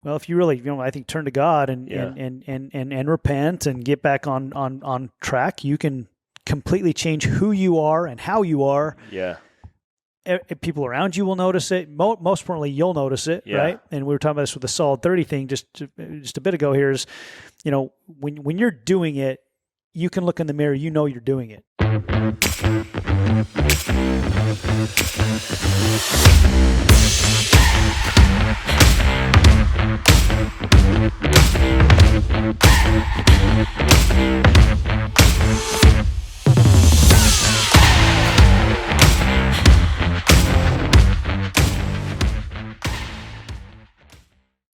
Well, if you really, I think turn to God and repent and get back on track, you can completely change who you are and how you are. Yeah. People around you will notice it. Most importantly, you'll notice it, right? And we were talking about this with the Solid 30 thing just a bit ago here is, when you're doing it, you can look in the mirror, you know you're doing it.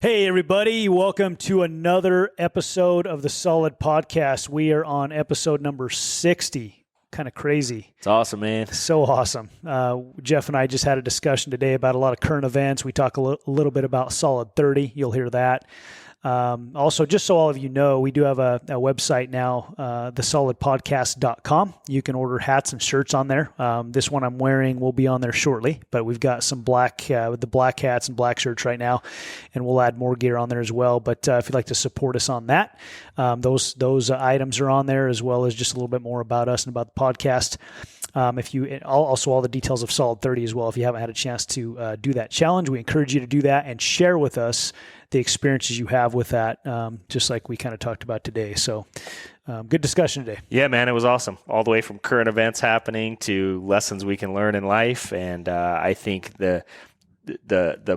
Hey, everybody. Welcome to another episode of the Solid Podcast. We are on episode number 60. Kind of crazy. It's awesome, man. So awesome. Jeff and I just had a discussion today about a lot of current events. We talk a little bit about Solid 30. You'll hear that. Also, just so all of you know, we do have a website now, thesolidpodcast.com. You can order hats and shirts on there. This one I'm wearing will be on there shortly, but we've got some with the black hats and black shirts right now, and we'll add more gear on there as well. But if you'd like to support us on that, those items are on there, as well as just a little bit more about us and about the podcast. Also all the details of Solid 30 as well. If you haven't had a chance to do that challenge, we encourage you to do that and share with us the experiences you have with that, just like we kind of talked about today. So good discussion today. Yeah, man, it was awesome. All the way from current events happening to lessons we can learn in life. And I think the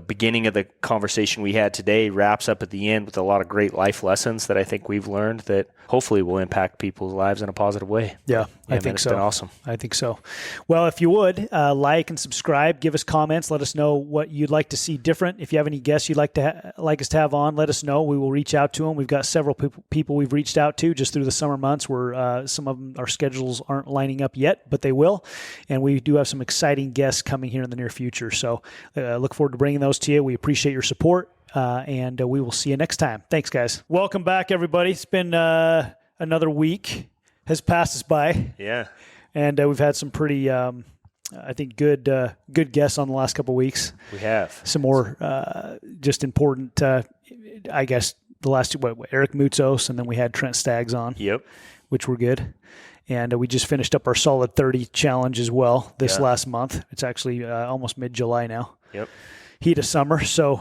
beginning of the conversation we had today wraps up at the end with a lot of great life lessons that I think we've learned that hopefully will impact people's lives in a positive way. Yeah, I think so. It's been awesome. I think so. Well, if you would, like and subscribe, give us comments, let us know what you'd like to see different. If you have any guests you'd like to like us to have on, let us know. We will reach out to them. We've got several people we've reached out to just through the summer months where some of them, our schedules aren't lining up yet, but they will. And we do have some exciting guests coming here in the near future. So look forward to bringing those to you. We appreciate your support. And we will see you next time. Thanks, guys. Welcome back, everybody. It's been another week has passed us by. Yeah. And we've had some pretty, I think, good guests on the last couple of weeks. We have. Some more just important, I guess, the last two, Eric Mutzos, and then we had Trent Staggs on. Yep. Which were good. And we just finished up our Solid 30 challenge as well this last month. It's actually almost mid-July now. Yep. Heat of summer. So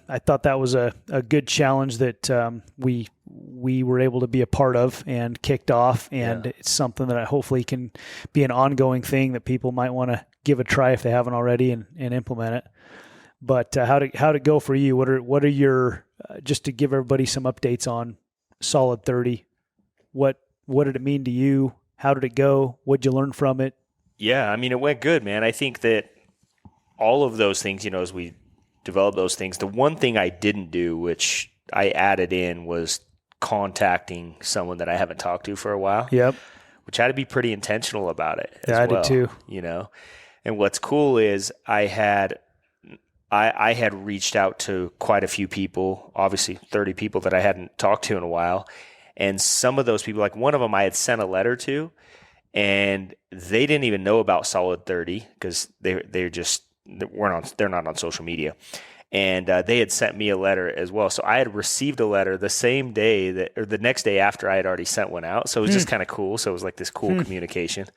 I thought that was a good challenge that we were able to be a part of and kicked off. And it's something that I hopefully can be an ongoing thing that people might want to give a try if they haven't already and implement it. But how'd it go for you? What are your, just to give everybody some updates on Solid 30, what did it mean to you? How did it go? What'd you learn from it? Yeah, I mean, it went good, man. I think that all of those things, as we developed those things, the one thing I didn't do, which I added in, was contacting someone that I haven't talked to for a while. Yep. Which I had to be pretty intentional about it. Yeah, I did too. And what's cool is I had reached out to quite a few people, obviously 30 people that I hadn't talked to in a while. And some of those people, like one of them I had sent a letter to, and they didn't even know about Solid 30 because they're not on social media. And they had sent me a letter as well. So I had received a letter the same day or the next day after I had already sent one out. So it was just kind of cool. So it was like this cool communication.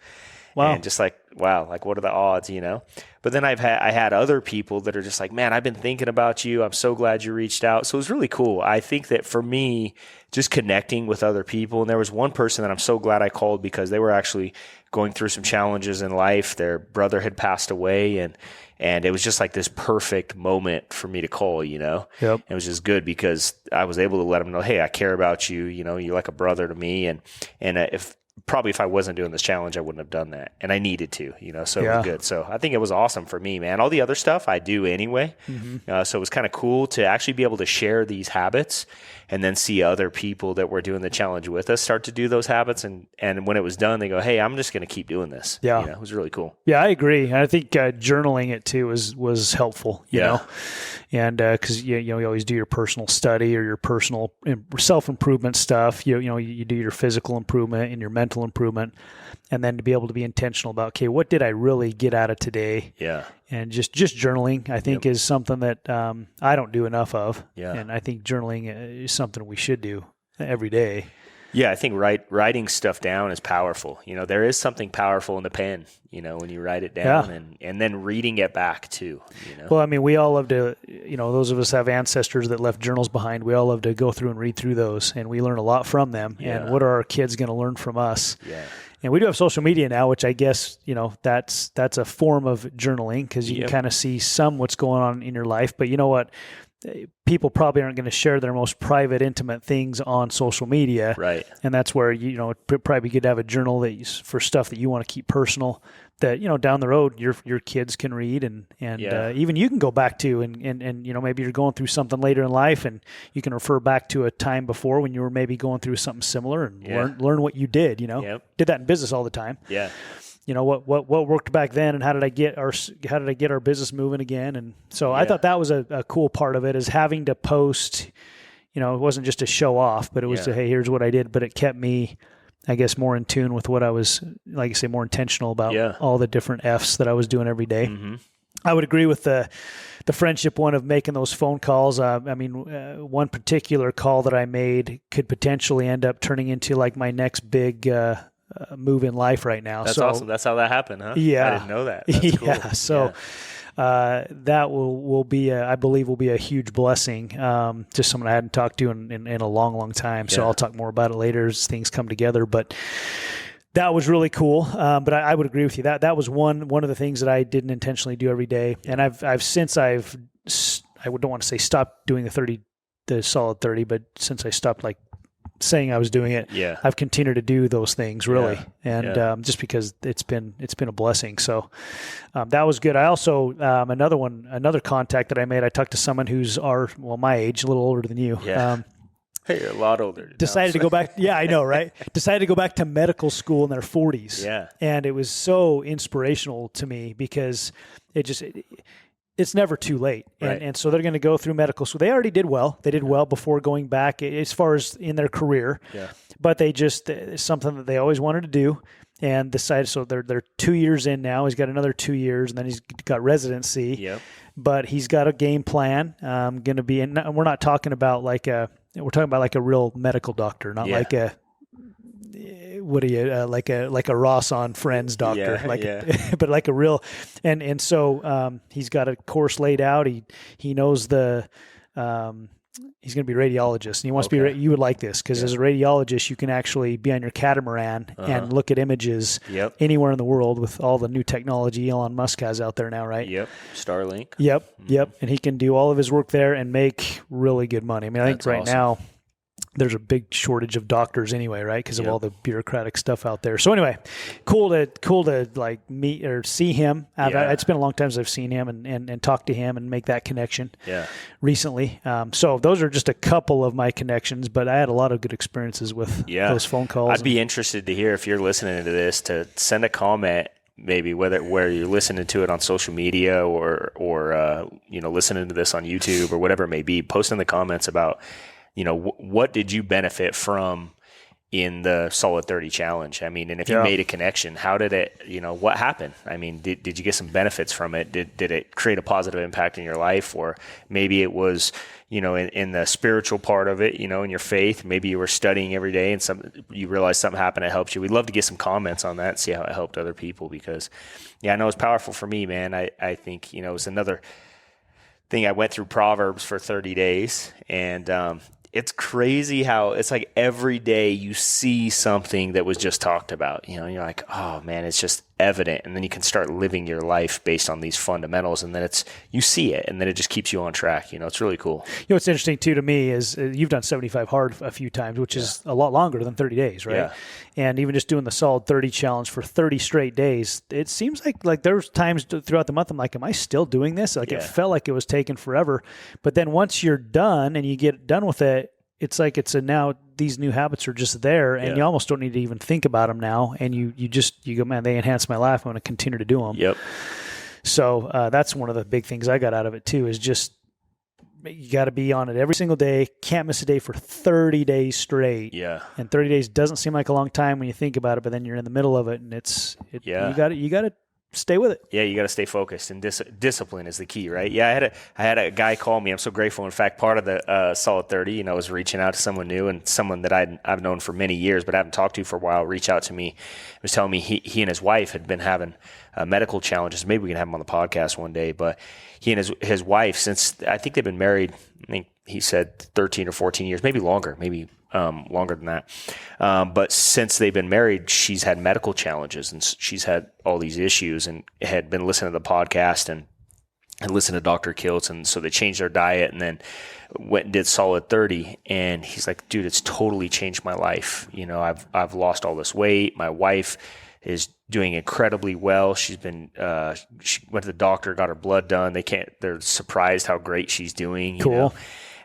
Wow. And just like, wow, like what are the odds, But then I had other people that are just like, man, I've been thinking about you. I'm so glad you reached out. So it was really cool. I think that for me, just connecting with other people, and there was one person that I'm so glad I called because they were actually going through some challenges in life. Their brother had passed away, and it was just like this perfect moment for me to call, Yep. It was just good because I was able to let them know, hey, I care about you. You're like a brother to me. And if I wasn't doing this challenge, I wouldn't have done that. And I needed to, so it was good. So I think it was awesome for me, man. All the other stuff I do anyway. Mm-hmm. So it was kind of cool to actually be able to share these habits and then see other people that were doing the challenge with us start to do those habits. And when it was done, they go, hey, I'm just going to keep doing this. Yeah. It was really cool. Yeah, I agree. And I think journaling it too was helpful, you know, and because you always do your personal study or your personal self-improvement stuff. You do your physical improvement and your mental mental improvement, and then to be able to be intentional about, okay, what did I really get out of today? Yeah. And just journaling, I think, is something that I don't do enough of. Yeah. And I think journaling is something we should do every day. Yeah, I think writing stuff down is powerful. There is something powerful in the pen, when you write it down and then reading it back too. Well, I mean, we all love to, those of us have ancestors that left journals behind. We all love to go through and read through those, and we learn a lot from them. Yeah. And what are our kids going to learn from us? Yeah. And we do have social media now, which I guess, that's a form of journaling, because you can kind of see what's going on in your life. But you know what? People probably aren't going to share their most private, intimate things on social media. Right. And that's where, it'd probably be good to have a journal for stuff that you want to keep personal, that, down the road, your kids can read and even you can go back to and maybe you're going through something later in life and you can refer back to a time before when you were maybe going through something similar and learn what you did, Did that in business all the time. Yeah. What worked back then, and how did I get our business moving again? And so I thought that was a cool part of it, is having to post. It wasn't just a show off, but it was hey, here's what I did. But it kept me, I guess, more in tune with what I was, like I say, more intentional about all the different F's that I was doing every day. Mm-hmm. I would agree with the friendship one of making those phone calls. One particular call that I made could potentially end up turning into like my next big move in life right now. That's awesome. That's how that happened, huh? Yeah. I didn't know that. That's cool. Yeah. So that will be, I believe, will be a huge blessing. Just someone I hadn't talked to in a long, long time. So I'll talk more about it later as things come together. But that was really cool. But I would agree with you. That was one of the things that I didn't intentionally do every day. And I don't want to say stopped doing the solid 30, but since I stopped saying I was doing it, I've continued to do those things really. And just because it's been a blessing. So that was good. I also, another contact that I made, I talked to someone who's my age, a little older than you. Yeah. Hey, you're a lot older. Decided to go back. Yeah, I know, right? Decided to go back to medical school in their 40s. Yeah. And it was so inspirational to me because it's never too late. Right. And so they're going to go through medical school. They already did well. They did well before going back as far as in their career. Yeah. But it's something that they always wanted to do and decided. So they're 2 years in now. He's got another 2 years and then he's got residency. Yep. But he's got a game plan. Going to be, and we're not talking about we're talking about like a real medical doctor, not like a, what are you, like a Ross on Friends doctor, but like a real, and so he's got a course laid out. He knows he's going to be a radiologist, and he wants to be. You would like this because as a radiologist, you can actually be on your catamaran and look at images anywhere in the world with all the new technology Elon Musk has out there now, right? Yep, Starlink. Yep, yep, and he can do all of his work there and make really good money. I mean, I think right now there's a big shortage of doctors anyway, right? Because of all the bureaucratic stuff out there. So anyway, cool to like meet or see him. It's been a long time since I've seen him and talked to him and make that connection recently. So those are just a couple of my connections, but I had a lot of good experiences with those phone calls. I'd be interested to hear if you're listening to this to send a comment, maybe where you're listening to it on social media or listening to this on YouTube or whatever it may be. Post in the comments about what did you benefit from in the Solid 30 challenge? I mean, and if you made a connection, how did it, what happened? I mean, did you get some benefits from it? Did it create a positive impact in your life? Or maybe it was, in the spiritual part of it, in your faith, maybe you were studying every day and you realized something happened that helped you. We'd love to get some comments on that and see how it helped other people because, I know it's powerful for me, man. I think, it was another thing. I went through Proverbs for 30 days and, it's crazy how it's like every day you see something that was just talked about, and you're like, oh man, it's just evident. And then you can start living your life based on these fundamentals. And then you see it and then it just keeps you on track. It's really cool. What's interesting too to me is you've done 75 hard a few times, which is a lot longer than 30 days, right? Yeah. And even just doing the Solid 30 challenge for 30 straight days, it seems like there's times throughout the month I'm like, am I still doing this? Like it felt like it was taking forever. But then once you're done and you get done with it, it's like now these new habits are just there and you almost don't need to even think about them now. And you go, man, they enhance my life. I'm going to continue to do them. Yep. So that's one of the big things I got out of it too, is just you got to be on it every single day. Can't miss a day for 30 days straight. Yeah. And 30 days doesn't seem like a long time when you think about it, but then you're in the middle of it, and you got to stay with it. Yeah, you got to stay focused, and discipline is the key, right? Yeah, I had a guy call me. I'm so grateful. In fact, part of the Solid 30, was reaching out to someone new, and someone that I've known for many years but haven't talked to for a while. Reach out to me. He was telling me he and his wife had been having medical challenges. Maybe we can have him on the podcast one day. But he and his wife, since I think they've been married, I think he said 13 or 14 years, maybe longer, longer than that. But since they've been married, she's had medical challenges and she's had all these issues, and had been listening to the podcast and listened to Dr. Kiltz. And so they changed their diet and then went and did Solid 30. And he's like, dude, it's totally changed my life. I've lost all this weight. My wife is doing incredibly well. She's been, she went to the doctor, got her blood done. They're surprised how great she's doing. Cool.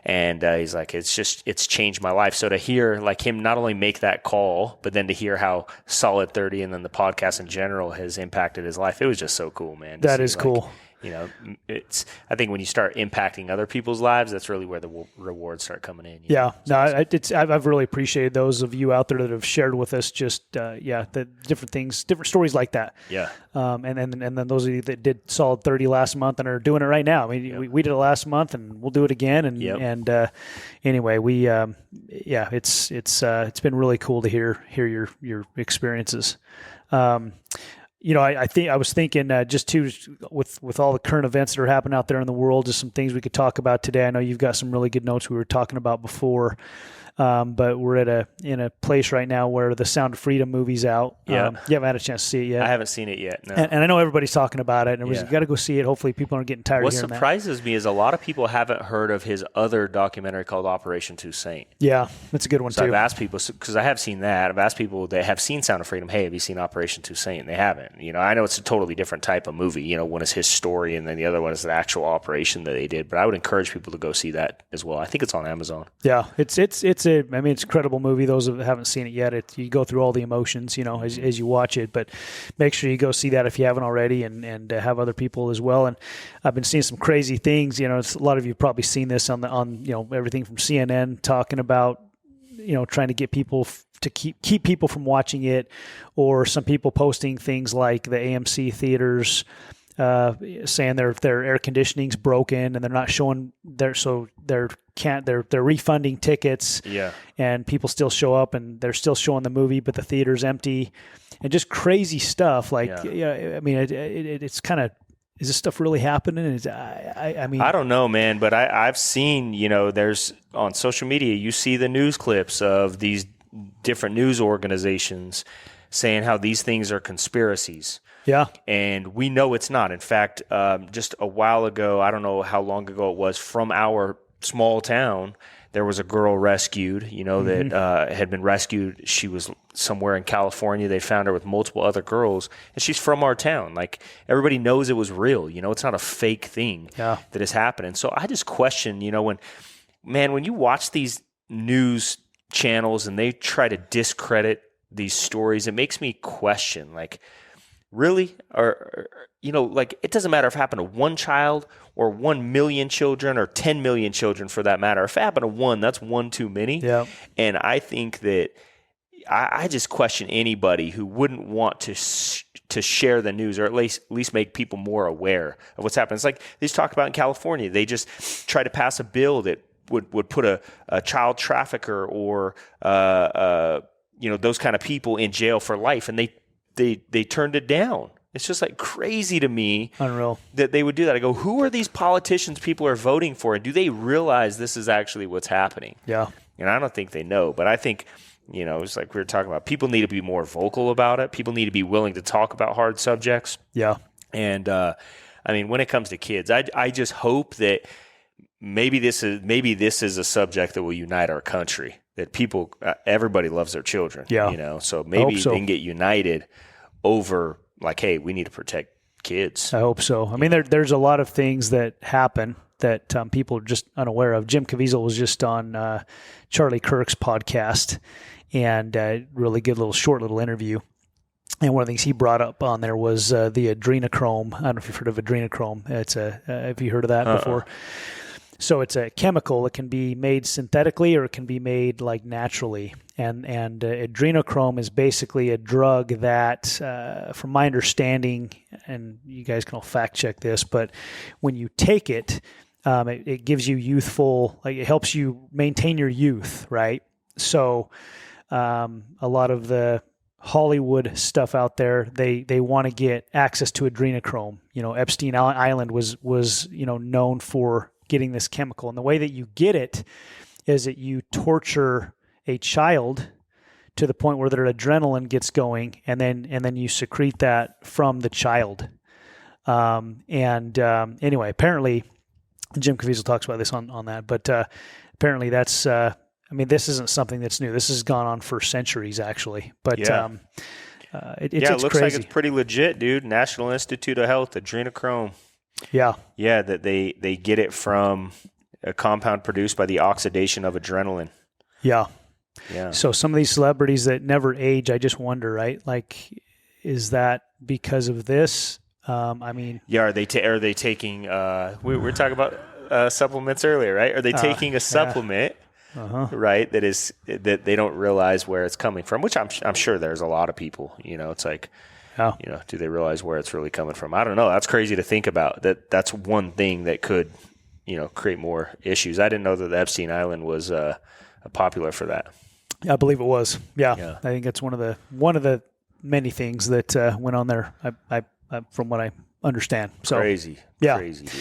And he's like, it's changed my life. So to hear like him not only make that call, but then to hear how Solid 30 and then the podcast in general has impacted his life, it was just so cool, man. That is cool. I think when you start impacting other people's lives, that's really where the rewards start coming in. I've really appreciated those of you out there that have shared with us just, the different things, different stories like that. Yeah. And then those of you that did Solid 30 last month and are doing it right now. I mean, we did it last month and we'll do it again. Anyway, it's been really cool to hear your experiences. I was thinking just too with all the current events that are happening out there in the world, just some things we could talk about today. I know you've got some really good notes we were talking about before, but we're in a place right now where the Sound of Freedom movie's out. Yeah, you haven't had a chance to see it yet. I haven't seen it yet. No. And I know everybody's talking about it, and you got to go see it. Hopefully, people aren't getting tired of hearing that. What surprises me is a lot of people haven't heard of his other documentary called Operation Toussaint. Yeah, that's a good one so too. I've asked people, because I have seen that. I've asked people that have seen Sound of Freedom, hey, have you seen Operation Toussaint? And they haven't. I know it's a totally different type of movie. One is his story, and then the other one is the actual operation that they did. But I would encourage people to go see that as well. I think it's on Amazon. Yeah, it's a incredible movie. Those that haven't seen it yet, you go through all the emotions, as you watch it. But make sure you go see that if you haven't already, and have other people as well. And I've been seeing some crazy things. A lot of you have probably seen this on everything from CNN talking about trying to get people to keep people from watching it, or some people posting things like the AMC theaters saying their air conditioning's broken and they're not showing they're refunding tickets. Yeah. And people still show up and they're still showing the movie, but the theater's empty, and just crazy stuff. It's kind of, is this stuff really happening? I don't know, man, but I've seen, there's on social media, you see the news clips of these different news organizations saying how these things are conspiracies. Yeah. And we know it's not. In fact, just a while ago, I don't know how long ago it was, from our small town, there was a girl rescued, that had been rescued. She was somewhere in California. They found her with multiple other girls, and she's from our town. Like, everybody knows it was real. It's not a fake thing that is happening. So I just question, when you watch these news channels and they try to discredit these stories, it makes me question, like, really? Or it doesn't matter if it happened to one child or 1 million children or 10 million children for that matter. If it happened to one, that's one too many. Yeah. And I think that I just question anybody who wouldn't want to share the news, or at least make people more aware of what's happening. It's like they just talked about in California. They just tried to pass a bill that would put a child trafficker or those kind of people in jail for life, and they turned it down. It's just like crazy to me. Unreal. That they would do that. I go, who are these politicians people are voting for? And do they realize this is actually what's happening? Yeah. And I don't think they know. But I think, it's like we were talking about, people need to be more vocal about it. People need to be willing to talk about hard subjects. Yeah. And when it comes to kids, I just hope that maybe this is a subject that will unite our country. That people, everybody loves their children. Yeah. So maybe they can get united over, like, hey, we need to protect kids. I hope so. There's a lot of things that happen that people are just unaware of. Jim Caviezel was just on Charlie Kirk's podcast, and really good short little interview. And one of the things he brought up on there was the adrenochrome. I don't know if you've heard of adrenochrome. It's have you heard of that before? So it's a chemical that can be made synthetically or it can be made like naturally. And adrenochrome is basically a drug that, from my understanding, and you guys can all fact check this, but when you take it, it gives you youthful, like it helps you maintain your youth, right? So a lot of the Hollywood stuff out there, they want to get access to adrenochrome. Epstein Island was known for getting this chemical, and the way that you get it is that you torture a child to the point where their adrenaline gets going, and then you secrete that from the child. Anyway, apparently Jim Caviezel talks about this on that, but apparently that's. This isn't something that's new. This has gone on for centuries, actually. But it looks crazy. like it's pretty legit, dude. National Institute of Health, adrenochrome. Yeah. Yeah, that they get it from a compound produced by the oxidation of adrenaline. Yeah. Yeah. So some of these celebrities that never age, I just wonder, right? Like, is that because of this? Yeah. Are they taking? We were talking about supplements earlier, right? Are they taking a supplement? Right, that they don't realize where it's coming from, which I'm sure there's a lot of people. It's like, do they realize where it's really coming from? I don't know. That's crazy to think about. That's one thing that could, create more issues. I didn't know that the Epstein Island was popular for that. I believe it was. Yeah. I think it's one of the many things that went on there. I from what I understand. So crazy, dude.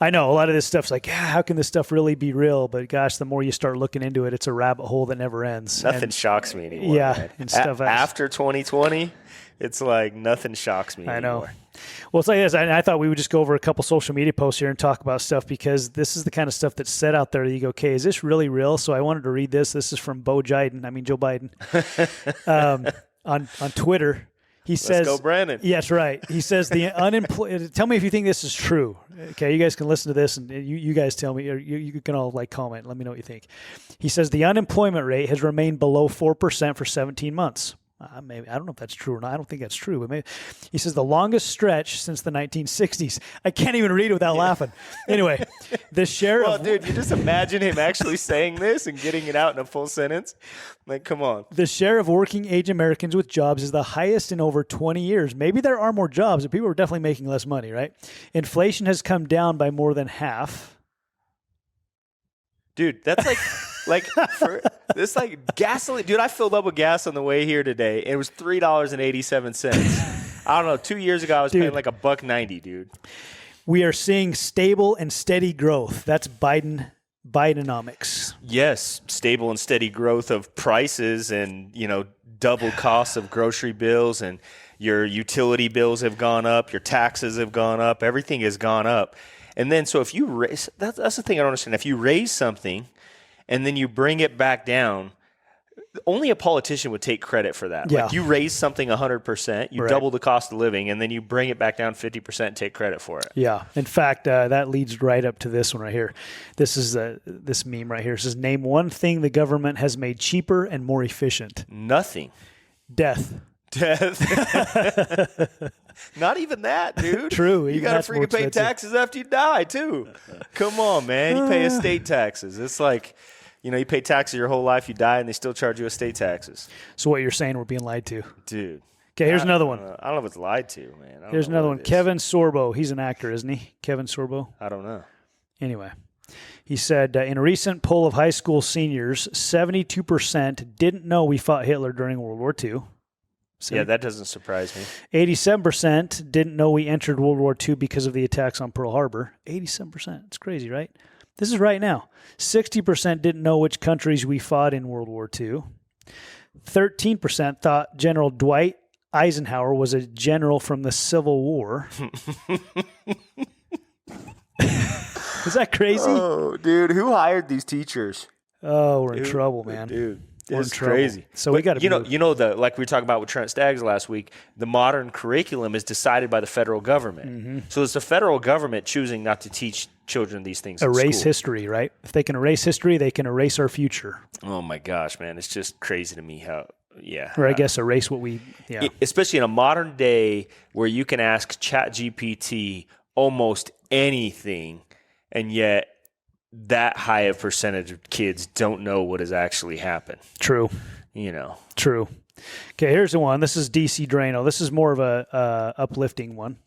I know a lot of this stuff's like, how can this stuff really be real? But gosh, the more you start looking into it, it's a rabbit hole that never ends. Nothing shocks me anymore. Yeah, man. and stuff after 2020, it's like nothing shocks me anymore. I know. Well, it's like this. I thought we would just go over a couple social media posts here and talk about stuff because this is the kind of stuff that's said out there that you go, okay, is this really real? So I wanted to read this. This is from Joe Biden, on Twitter. He says, "Let's go, Brandon." Yes, right. He says the unemployed. Tell me if you think this is true. Okay, you guys can listen to this, and you guys tell me, or you can all comment. Let me know what you think. He says the unemployment rate has remained below 4% for 17 months. Maybe I don't know if that's true or not. I don't think that's true. But maybe. He says the longest stretch since the 1960s. I can't even read it without laughing. Anyway, the share of... Well, dude, you just imagine him actually saying this and getting it out in a full sentence. Like, come on. The share of working age Americans with jobs is the highest in over 20 years. Maybe there are more jobs, but people are definitely making less money, right? Inflation has come down by more than half. Dude, that's this like gasoline. Dude, I filled up with gas on the way here today. It was $3.87. I don't know. 2 years ago, I was paying like $1.90, dude. We are seeing stable and steady growth. That's Bidenomics. Yes, stable and steady growth of prices and, double costs of grocery bills, and your utility bills have gone up, your taxes have gone up, everything has gone up. And then, so if you raise, that's the thing I don't understand. If you raise something and then you bring it back down, only a politician would take credit for that. Yeah. Like you raise something 100%, you right. double the cost of living, and then you bring it back down 50% and take credit for it. Yeah. In fact, that leads right up to this one right here. This is this meme right here. It says, name one thing the government has made cheaper and more efficient. Nothing. Death. Not even that, dude. True. You got to freaking pay taxes after you die, too. Come on, man. You pay estate taxes. It's like, you pay taxes your whole life, you die, and they still charge you estate taxes. So what you're saying, we're being lied to. Dude. Okay, here's another one. I don't know if it's lied to, man. Here's another one. Kevin Sorbo. He's an actor, isn't he? Kevin Sorbo? I don't know. Anyway. He said, in a recent poll of high school seniors, 72% didn't know we fought Hitler during World War II. Yeah, that doesn't surprise me. 87% didn't know we entered World War II because of the attacks on Pearl Harbor. 87%. It's crazy, right? This is right now. 60% didn't know which countries we fought in World War II. 13% thought General Dwight Eisenhower was a general from the Civil War. Is that crazy? Oh, dude, who hired these teachers? Oh, we're in trouble, man. Dude. It's crazy. So we got to like we were talking about with Trent Staggs last week, the modern curriculum is decided by the federal government. Mm-hmm. So it's the federal government choosing not to teach children these things. Erase history, right? If they can erase history, they can erase our future. Oh my gosh, man. It's just crazy to me how, Or I guess erase what we, especially in a modern day where you can ask ChatGPT almost anything, and yet that high of percentage of kids don't know what has actually happened. True. True. Okay, here's the one. This is DC Drano. This is more of a uplifting one.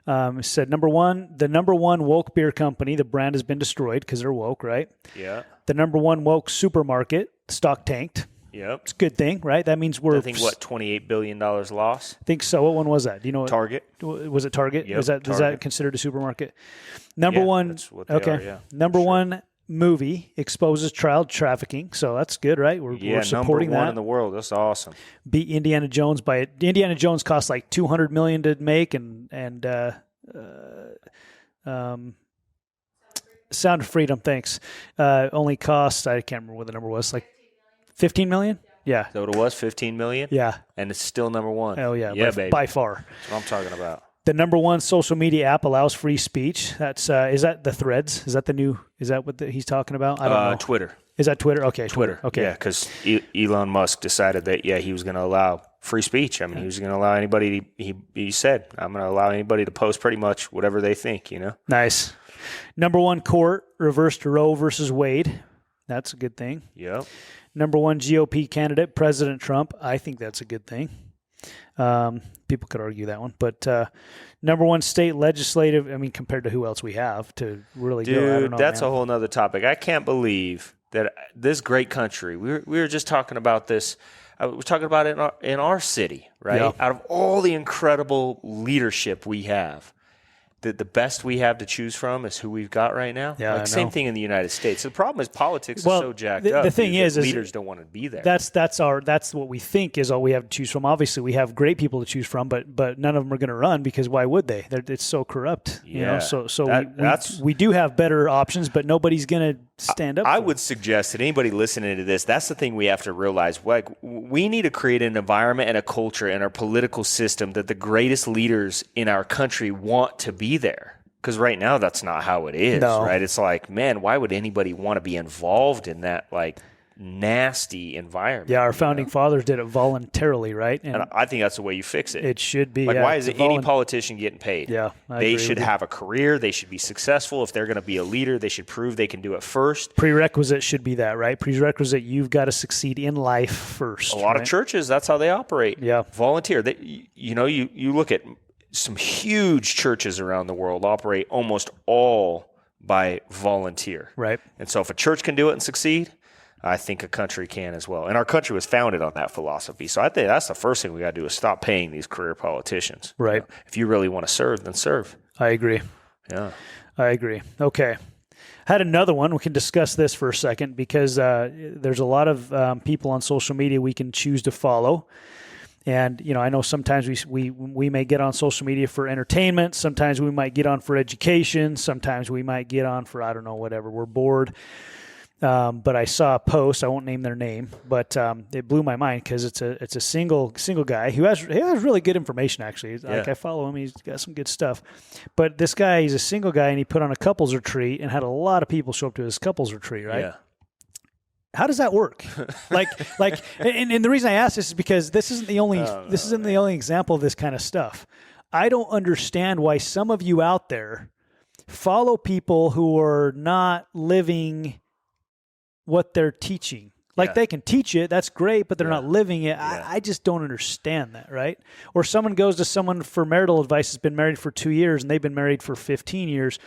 It said, the number one woke beer company, the brand has been destroyed because they're woke, right? Yeah. The number one woke supermarket, stock tanked. Yep. It's a good thing, right? That means I think, $28 billion loss? I think so. What one was that? Do you know? Target. Was it Target? Yep, Is that considered a supermarket? Number one. That's what they are, yeah. Number one movie exposes child trafficking. So that's good, right? We're supporting number one that. in the world. That's awesome. Beat Indiana Jones by Indiana Jones cost like $200 million to make, and Sound of Freedom, thanks. Only cost, I can't remember what the number was, like $15 million? Yeah. So it was $15 million? Yeah. And it's still number one. Oh, yeah. Baby. By far. That's what I'm talking about. The number one social media app allows free speech. That's is that the Threads? Is that what he's talking about? I don't know. Twitter. Is that Twitter? Okay. Twitter. Okay. Yeah, because Elon Musk decided that, he was going to allow free speech. I mean, he was going to allow anybody, he said, I'm going to allow anybody to post pretty much whatever they think, Nice. Number one court reversed Roe versus Wade. That's a good thing. Yep. Number one GOP candidate, President Trump. I think that's a good thing. People could argue that one. But number one state legislative, I mean, compared to who else we have to really go, I don't know. That's a whole nother topic. I can't believe that this great country, we were just talking about this, we're talking about it in our city, right? Yeah. Out of all the incredible leadership we have, the best we have to choose from is who we've got right now. Yeah, same thing in the United States. The problem is politics is so jacked up. The thing is leaders don't want to be there. That's what we think is all we have to choose from. Obviously, we have great people to choose from, but none of them are going to run because why would they? It's so corrupt. Yeah. We do have better options, but nobody's going to stand up. I would suggest that anybody listening to this, that's the thing we have to realize. Like, we need to create an environment and a culture in our political system that the greatest leaders in our country want to be there. Because right now, that's not how it is, right? It's like, man, why would anybody want to be involved in that, like, nasty environment? Yeah, our founding fathers did it voluntarily, right? And I think that's the way you fix it. It should be. Like, why is it any politician getting paid? Yeah, they should have a career. They should be successful. If they're going to be a leader, they should prove they can do it first. Prerequisite should be that, right? Prerequisite, you've got to succeed in life first. A lot of churches, that's how they operate. Yeah. Volunteer. You look at some huge churches around the world operate almost all by volunteer. Right. And so if a church can do it and succeed, I think a country can as well. And our country was founded on that philosophy. So I think that's the first thing we got to do is stop paying these career politicians. Right. If you really want to serve, then serve. I agree. Yeah. I agree. Okay. Had another one. We can discuss this for a second because there's a lot of people on social media we can choose to follow. And, I know sometimes we may get on social media for entertainment. Sometimes we might get on for education. Sometimes we might get on for, I don't know, whatever. We're bored. But I saw a post. I won't name their name, but it blew my mind because it's a single guy who has really good information. Actually, like I follow him. He's got some good stuff. But this guy, he's a single guy, and he put on a couples retreat and had a lot of people show up to his couples retreat. Right? Yeah. How does that work? And the reason I ask this is because this isn't the only example of this kind of stuff. I don't understand why some of you out there follow people who are not living what they're teaching. Like they can teach it, that's great, but they're not living it. Yeah. I just don't understand that, right? Or someone goes to someone for marital advice that's been married for 2 years and they've been married for 15 years.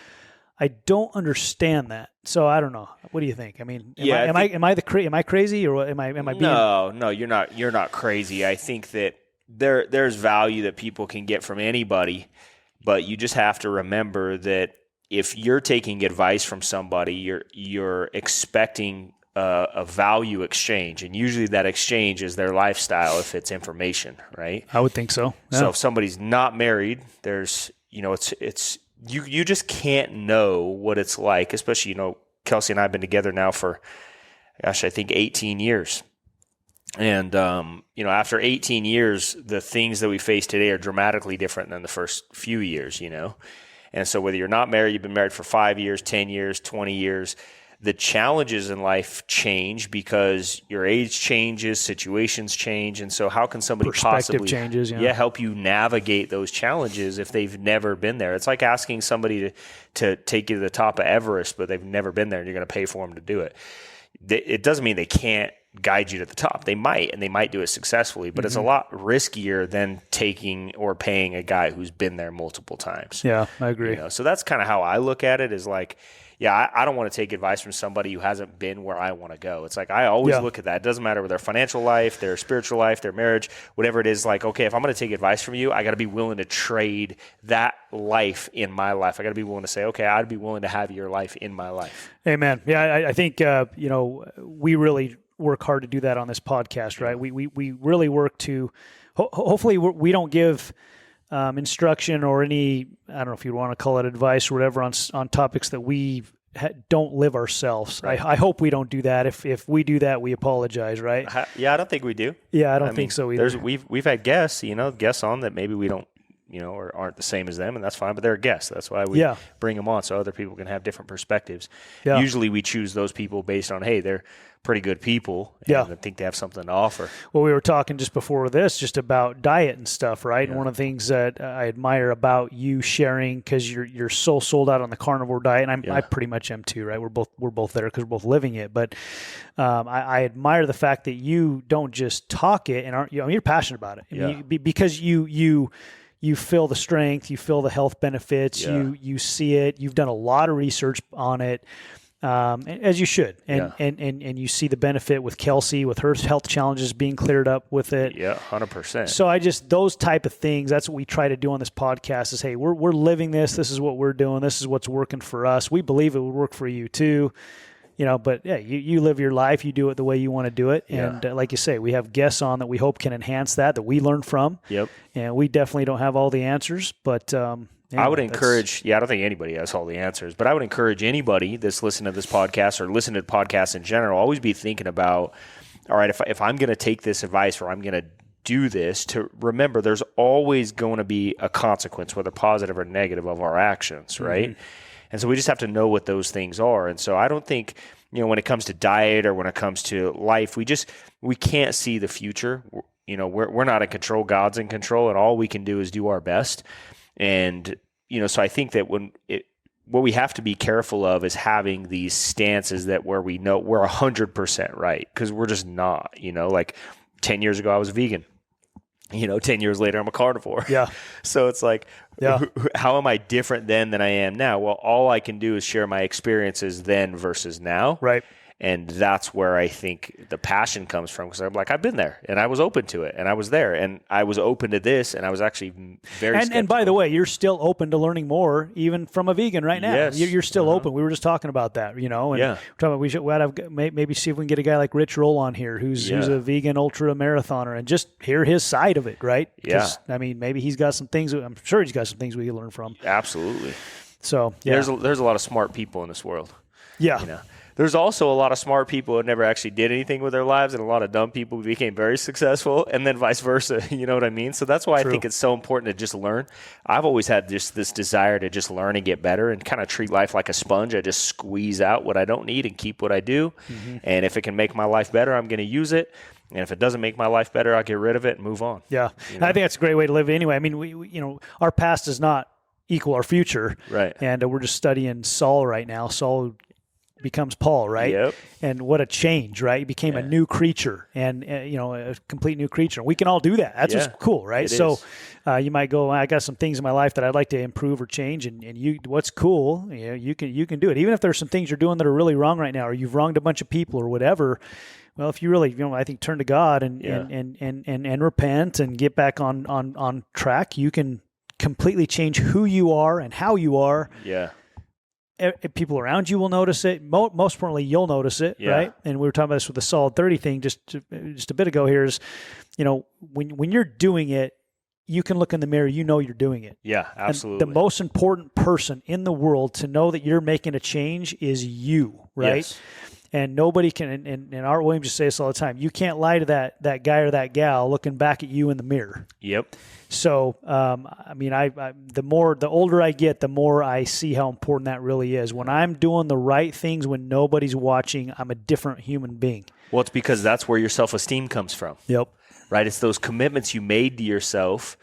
I don't understand that. So I don't know. What do you think? I mean, am I crazy or am I being? No, you're not. You're not crazy. I think that there's value that people can get from anybody, but you just have to remember that if you're taking advice from somebody, you're expecting a value exchange, and usually that exchange is their lifestyle if it's information, right? I would think so. Yeah. So if somebody's not married, there's it's you just can't know what it's like, especially Kelsey and I have been together now for I think 18 years. And, after 18 years, the things that we face today are dramatically different than the first few years, And so whether you're not married, you've been married for 5 years, 10 years, 20 years, the challenges in life change because your age changes, situations change. And so how can somebody possibly changes, help you navigate those challenges if they've never been there? It's like asking somebody to take you to the top of Everest, but they've never been there and you're going to pay for them to do it. It doesn't mean they can't guide you to the top. They might, and they might do it successfully, but it's a lot riskier than taking or paying a guy who's been there multiple times. Yeah, I agree. So that's kind of how I look at it, is like, I don't want to take advice from somebody who hasn't been where I want to go. It's like, I always look at that. It doesn't matter with their financial life, their spiritual life, their marriage, whatever it is. Like, okay, if I'm going to take advice from you, I got to be willing to trade that life in my life. I got to be willing to say, okay, I'd be willing to have your life in my life. Amen. Yeah, I think, we really work hard to do that on this podcast, right? We really work to, hopefully we don't give instruction or any, I don't know if you want to call it advice or whatever on topics that we don't live ourselves. Right. I hope we don't do that. If we do that, we apologize, right? Yeah, I don't think we do. Yeah, I don't think so either. We've had guests on that maybe we don't, or aren't the same as them, and that's fine, but they're guests. That's why we bring them on, so other people can have different perspectives. Yeah. Usually we choose those people based on, hey, they're pretty good people, and I think they have something to offer. Well, we were talking just before this just about diet and stuff, right? Yeah. And one of the things that I admire about you sharing, because you're so sold out on the carnivore diet, and I pretty much am too, right? We're both there because we're both living it. But I admire the fact that you don't just talk it, and you're passionate about it. I mean, because you feel the strength, you feel the health benefits, you see it, you've done a lot of research on it, as you should, and you see the benefit with Kelsey, with her health challenges being cleared up with it. Yeah, 100%. So those type of things, that's what we try to do on this podcast is, hey, we're living this. This is what we're doing. This is what's working for us. We believe it would work for you too. But you live your life, you do it the way you want to do it. And like you say, we have guests on that we hope can enhance that we learn from. Yep. And we definitely don't have all the answers, but I would encourage, I don't think anybody has all the answers, but I would encourage anybody that's listening to this podcast or listening to podcasts in general, always be thinking about, all right, if I'm going to take this advice or I'm going to do this, to remember there's always going to be a consequence, whether positive or negative, of our actions, right? Mm-hmm. And so we just have to know what those things are. And so I don't think, when it comes to diet or when it comes to life, we can't see the future. We're not in control. God's in control, and all we can do is do our best. And, so I think that what we have to be careful of is having these stances where we know we're 100% right, because we're just not, like 10 years ago I was a vegan. 10 years later, I'm a carnivore. Yeah. So it's like, how am I different then than I am now? Well, all I can do is share my experiences then versus now. Right. And that's where I think the passion comes from, because I'm like, I've been there and I was open to it and I was there and I was open to this and I was actually very skeptical. And by the way, you're still open to learning more even from a vegan right now. Yes. You're still open. We were just talking about that, and we're talking about we should maybe see if we can get a guy like Rich Roll on here who's a vegan ultra marathoner and just hear his side of it, right? Yeah. I mean, maybe he's got some things, I'm sure he's got some things we can learn from. Absolutely. So there's a lot of smart people in this world. Yeah. There's also a lot of smart people who never actually did anything with their lives, and a lot of dumb people who became very successful, and then vice versa. You know what I mean? So that's why I think it's so important to just learn. I've always had just this desire to just learn and get better and kind of treat life like a sponge. I just squeeze out what I don't need and keep what I do. Mm-hmm. And if it can make my life better, I'm going to use it. And if it doesn't make my life better, I'll get rid of it and move on. Yeah. And I think that's a great way to live anyway. I mean, we our past does not equal our future. Right. And we're just studying Saul right now. Saul becomes Paul, right? Yep. And what a change, right? He became a new creature, and a complete new creature. We can all do that. That's just cool, right? So you might go, I got some things in my life that I'd like to improve or change, and what's cool, you can do it. Even if there's some things you're doing that are really wrong right now, or you've wronged a bunch of people or whatever. Well, if you really, I think turn to God and repent and get back on track, you can completely change who you are and how you are. Yeah. People around you will notice it. Most importantly, you'll notice it, right? And we were talking about this with the Solid 30 thing just a bit ago here is, when you're doing it, you can look in the mirror, you're doing it. Yeah, absolutely. And the most important person in the world to know that you're making a change is you, right? Yes. And nobody can, and Art Williams just say this all the time, you can't lie to that guy or that gal looking back at you in the mirror. Yep. So, I mean, the older I get, the more I see how important that really is. When I'm doing the right things when nobody's watching, I'm a different human being. Well, it's because that's where your self-esteem comes from. Yep. Right? It's those commitments you made to yourself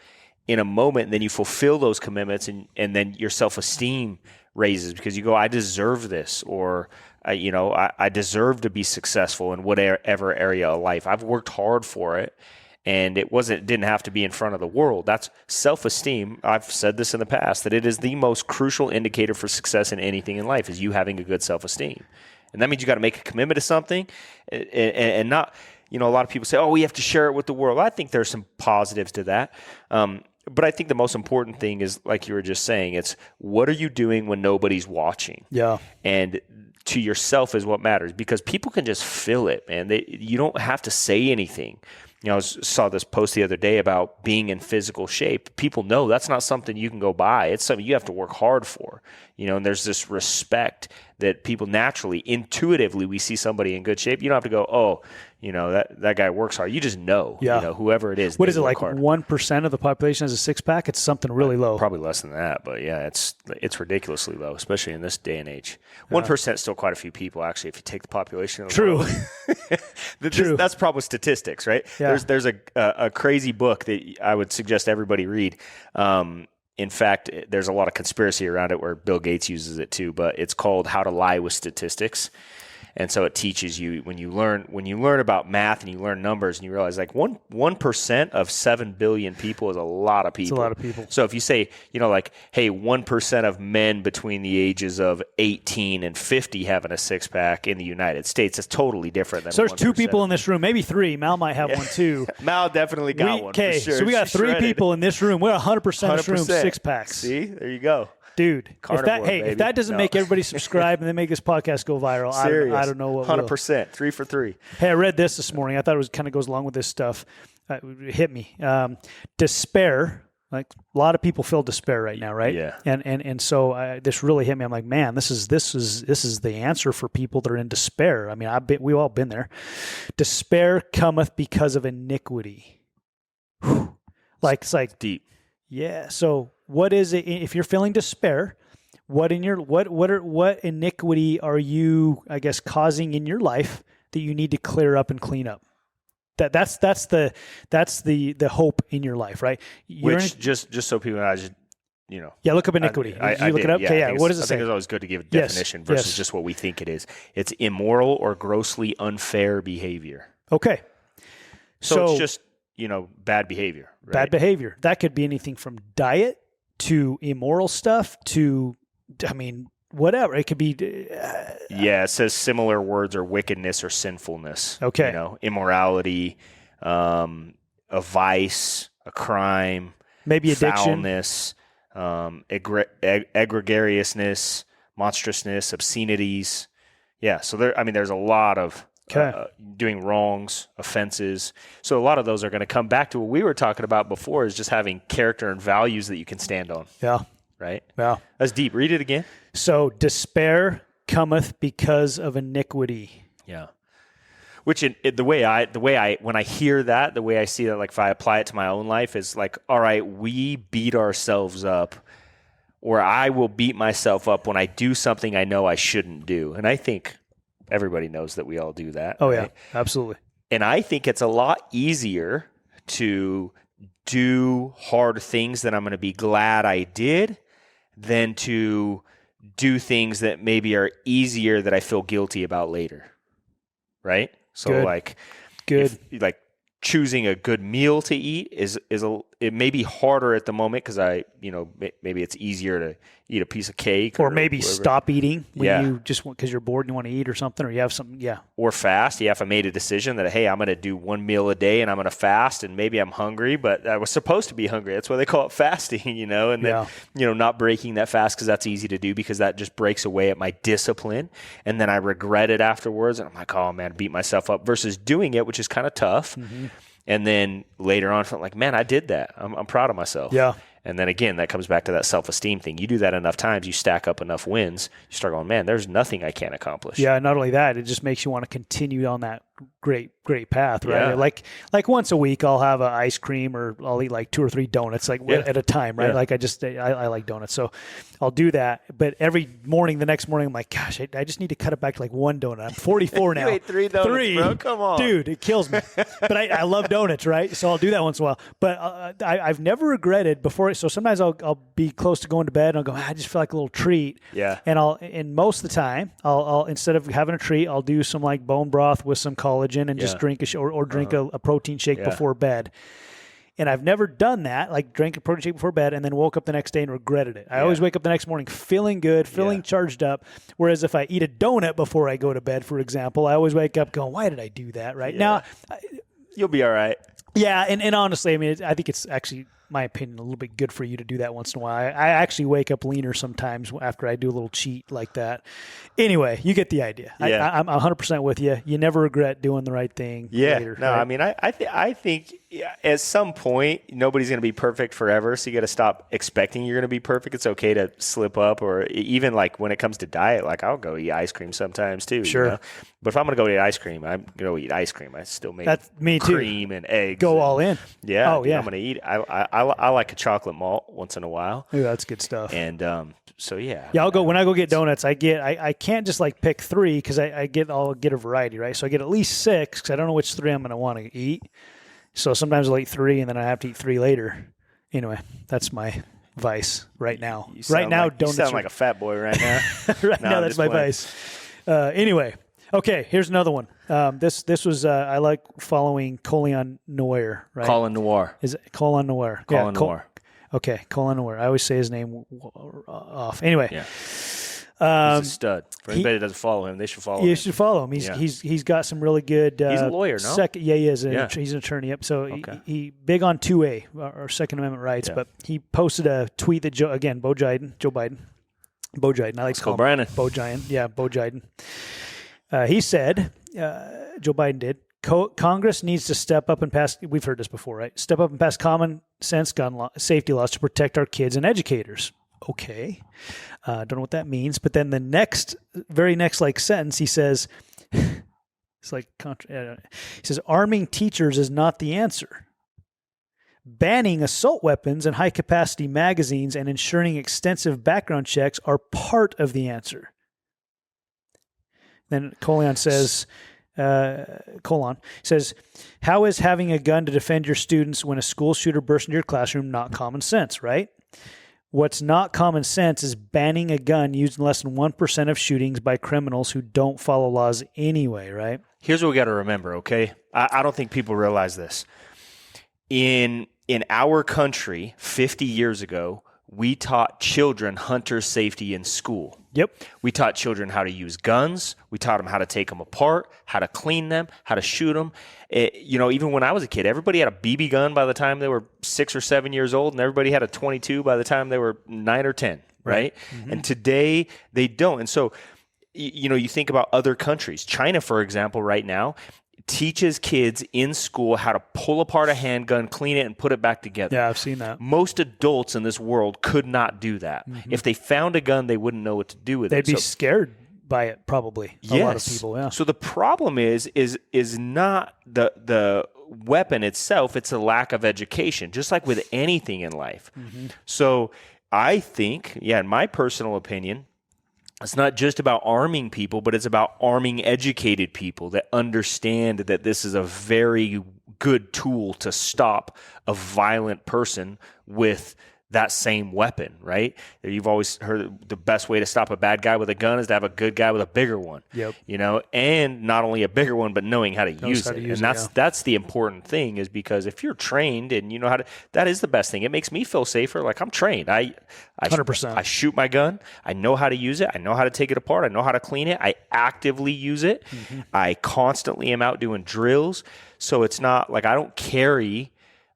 in a moment, and then you fulfill those commitments, and then your self-esteem raises because you go, I deserve this, or I deserve to be successful in whatever area of life. I've worked hard for it, and it didn't have to be in front of the world. That's self-esteem. I've said this in the past, that it is the most crucial indicator for success in anything in life, is you having a good self-esteem. And that means you got to make a commitment to something, and not, a lot of people say, oh, we have to share it with the world. I think there's some positives to that. But I think the most important thing is, like you were just saying, it's what are you doing when nobody's watching? Yeah. And to yourself is what matters, because people can just feel it, man. You don't have to say anything. I saw this post the other day about being in physical shape. People know that's not something you can go buy. It's something you have to work hard for. And there's this respect that people naturally, intuitively, we see somebody in good shape. You don't have to go, oh, that guy works hard. You just know, whoever it is. What is it, like hard. 1% of the population has a six-pack? It's something really low. Probably less than that, but yeah, it's ridiculously low, especially in this day and age. 1% is still quite a few people, actually, if you take the population of the world. True. That's probably statistics, right? Yeah. There's a crazy book that I would suggest everybody read. In fact, there's a lot of conspiracy around it where Bill Gates uses it too, but it's called How to Lie with Statistics. And so it teaches you when you learn about math and you learn numbers and you realize like 1% of 7 billion people is a lot of people. It's a lot of people. So if you say, hey, 1% of men between the ages of 18 and 50 having a six pack in the United States, it's totally different than. So there's 2 people in this room, maybe 3. Mal might have one too. Mal definitely got one. Okay, for sure. So we got 3 people in this room. We're 100% in this room, six packs. See, there you go. Dude, carnivore, if that doesn't make everybody subscribe and then make this podcast go viral, I don't know what 100%, will. 3 for 3. Hey, I read this morning. I thought it was kind of goes along with this stuff. It hit me. Despair. Like a lot of people feel despair right now, right? Yeah. And so this really hit me. I'm like, man, this is the answer for people that are in despair. I mean, we've all been there. Despair cometh because of iniquity. Whew. It's like deep. Yeah. So what is it if you're feeling despair? What iniquity are you, I guess, causing in your life that you need to clear up and clean up? That's the hope in your life, right? Just so people know, Yeah, look up iniquity. Did you look it up? Yeah, okay, what does it say? I think it's always good to give a definition versus just what we think it is. It's immoral or grossly unfair behavior. Okay. So it's just, bad behavior. Right? Bad behavior. That could be anything from diet to immoral stuff to, whatever. It could be. It says similar words are wickedness or sinfulness. Okay. Immorality, a vice, a crime. Maybe addiction. Foulness, egregiousness, monstrousness, obscenities. Yeah. So there's a lot of doing wrongs, offenses. So a lot of those are going to come back to what we were talking about before, is just having character and values that you can stand on. Yeah. Right? Yeah. That's deep. Read it again. So despair cometh because of iniquity. Yeah. Which the way I when I hear that, the way I see that, like if I apply it to my own life, is like, all right, we beat ourselves up, or I will beat myself up when I do something I know I shouldn't do. And I think everybody knows that we all do that. Oh, right? Yeah, absolutely. And I think it's a lot easier to do hard things that I'm going to be glad I did than to do things that maybe are easier that I feel guilty about later. Right? So good. Like choosing a good meal to eat it may be harder at the moment because maybe it's easier to eat a piece of cake or maybe whatever. Stop eating when you just because you're bored and you want to eat or something, or you have something. Yeah. Or fast. Yeah. If I made a decision that, hey, I'm going to do one meal a day and I'm going to fast, and maybe I'm hungry, but I was supposed to be hungry. That's why they call it fasting, and then, not breaking that fast because that's easy to do because that just breaks away at my discipline. And then I regret it afterwards. And I'm like, oh man, beat myself up, versus doing it, which is kind of tough. Mm-hmm. And then later on, I'm like, man, I did that. I'm proud of myself. Yeah. And then again, that comes back to that self-esteem thing. You do that enough times, you stack up enough wins, you start going, man, there's nothing I can't accomplish. Yeah, not only that, it just makes you want to continue on that great path, right? Yeah. Like once a week, I'll have an ice cream or I'll eat like 2 or 3 donuts at a time, right? Yeah. Like I like donuts, so I'll do that. But every morning, the next morning, I'm like, gosh, I just need to cut it back to like 1 donut. I'm 44 now. You ate 3 donuts, bro. Come on. Dude, it kills me. But I love donuts, right? So I'll do that once in a while. But I've never regretted before. So sometimes I'll be close to going to bed and I'll go, I just feel like a little treat. Yeah. And most of the time, I'll instead of having a treat, I'll do some like bone broth with some collagen and just drink a protein shake before bed. And I've never done that, like drank a protein shake before bed and then woke up the next day and regretted it. I always wake up the next morning feeling good, feeling charged up. Whereas if I eat a donut before I go to bed, for example, I always wake up going, why did I do that? Right now, you'll be all right. Yeah. And honestly, I mean, I think it's actually, my opinion, a little bit good for you to do that once in a while. I actually wake up leaner sometimes after I do a little cheat like that. Anyway, you get the idea. Yeah. I'm 100% with you. You never regret doing the right thing later. No, right? I mean, I think at some point, nobody's going to be perfect forever. So you got to stop expecting you're going to be perfect. It's okay to slip up, or even like when it comes to diet, like I'll go eat ice cream sometimes too. Sure. You know? But if I'm going to go eat ice cream, I'm going to go eat ice cream. I still make me too. cream and eggs. Go all in. Yeah. Oh, yeah. I'm going to eat. I like a chocolate malt once in a while. Ooh, that's good stuff. And so, yeah. Yeah, when I go get donuts, I can't just like pick 3 because I'll get a variety, right? So I get at least 6 because I don't know which 3 I'm going to want to eat. So sometimes I'll eat 3 and then I have to eat 3 later. Anyway, that's my vice right now. Donuts. You sound like a fat boy right now. Now, that's my vice. Anyway, okay, here's another one. This was I like following Colin Noir, right? Colin Noir. Is it Colin Noir? Colin Noir. Okay, Colin Noir. I always say his name off. Anyway. Yeah. He's a stud. For anybody that doesn't follow him, they should follow him. You should follow him. He's got some really good. He's a lawyer, no? He is. He's an attorney. Yep. So he big on 2A or Second Amendment rights. But he posted a tweet that Joe Biden. I like to call him Brandon. Bo Giant. Yeah, Bo Giant. He said, Joe Biden did. Congress needs to step up and pass. We've heard this before, right? Step up and pass common sense safety laws to protect our kids and educators. Okay. Don't know what that means. But then the very next sentence, he says, it's like, he says, arming teachers is not the answer. Banning assault weapons and high-capacity magazines and ensuring extensive background checks are part of the answer. Then Colin says, how is having a gun to defend your students when a school shooter bursts into your classroom not common sense, right? What's not common sense is banning a gun used in less than 1% of shootings by criminals who don't follow laws anyway, right? Here's what we got to remember, okay? I don't think people realize this. In our country, 50 years ago, we taught children hunter safety in school. Yep. We taught children how to use guns. We taught them how to take them apart, how to clean them, how to shoot them. Even when I was a kid, everybody had a BB gun by the time they were 6 or 7 years old, and everybody had a 22 by the time they were 9 or 10, right? Mm-hmm. And today, they don't. And so, you think about other countries. China, for example, right now, teaches kids in school how to pull apart a handgun, clean it, and put it back together. Yeah, I've seen that. Most adults in this world could not do that. Mm-hmm. If they found a gun, they wouldn't know what to do with it. They'd be scared by it, probably. Yes. A lot of people, yeah. So the problem is not the weapon itself, it's a lack of education, just like with anything in life. Mm-hmm. So I think, in my personal opinion, it's not just about arming people, but it's about arming educated people that understand that this is a very good tool to stop a violent person with that same weapon, right? You've always heard the best way to stop a bad guy with a gun is to have a good guy with a bigger one. Yep. And not only a bigger one, but knowing how to use it. That's the important thing, is because if you're trained and you know how to, that is the best thing. It makes me feel safer. Like, I'm trained. I 100%. I shoot my gun. I know how to use it. I know how to take it apart. I know how to clean it. I actively use it. Mm-hmm. I constantly am out doing drills. So it's not like I don't carry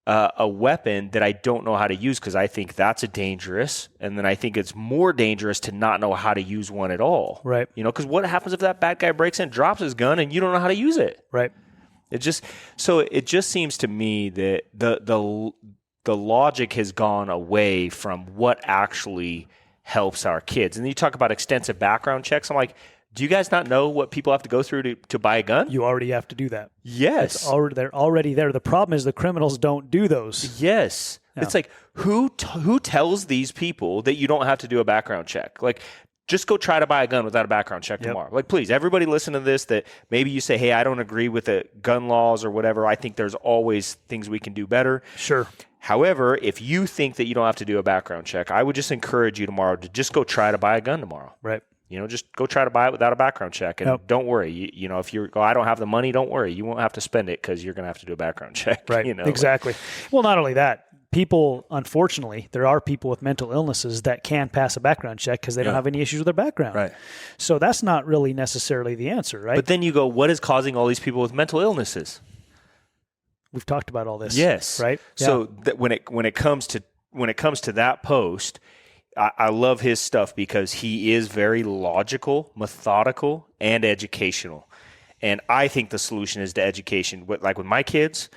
a weapon that I don't know how to use, because I think that's dangerous. And then I think it's more dangerous to not know how to use one at all. Right. Because what happens if that bad guy breaks in, drops his gun, and you don't know how to use it? Right. It just seems to me that the logic has gone away from what actually helps our kids. And you talk about extensive background checks. I'm like, do you guys not know what people have to go through to buy a gun? You already have to do that. Yes. They're already there. The problem is the criminals don't do those. Yes. Yeah. It's like, who tells these people that you don't have to do a background check? Like, just go try to buy a gun without a background check tomorrow. Like, please, everybody listen to this, that maybe you say, hey, I don't agree with the gun laws or whatever. I think there's always things we can do better. Sure. However, if you think that you don't have to do a background check, I would just encourage you tomorrow to just go try to buy a gun tomorrow. Right. Just go try to buy it without a background check. And don't worry. If you're, I don't have the money, don't worry. You won't have to spend it because you're going to have to do a background check. Right. Exactly. Well, not only that, people, unfortunately, there are people with mental illnesses that can pass a background check because they don't have any issues with their background. Right. So that's not really necessarily the answer, right? But then you go, what is causing all these people with mental illnesses? We've talked about all this. Yes. Right. So when it comes to that post, I love his stuff because he is very logical, methodical, and educational. And I think the solution is to education. Like with my kids,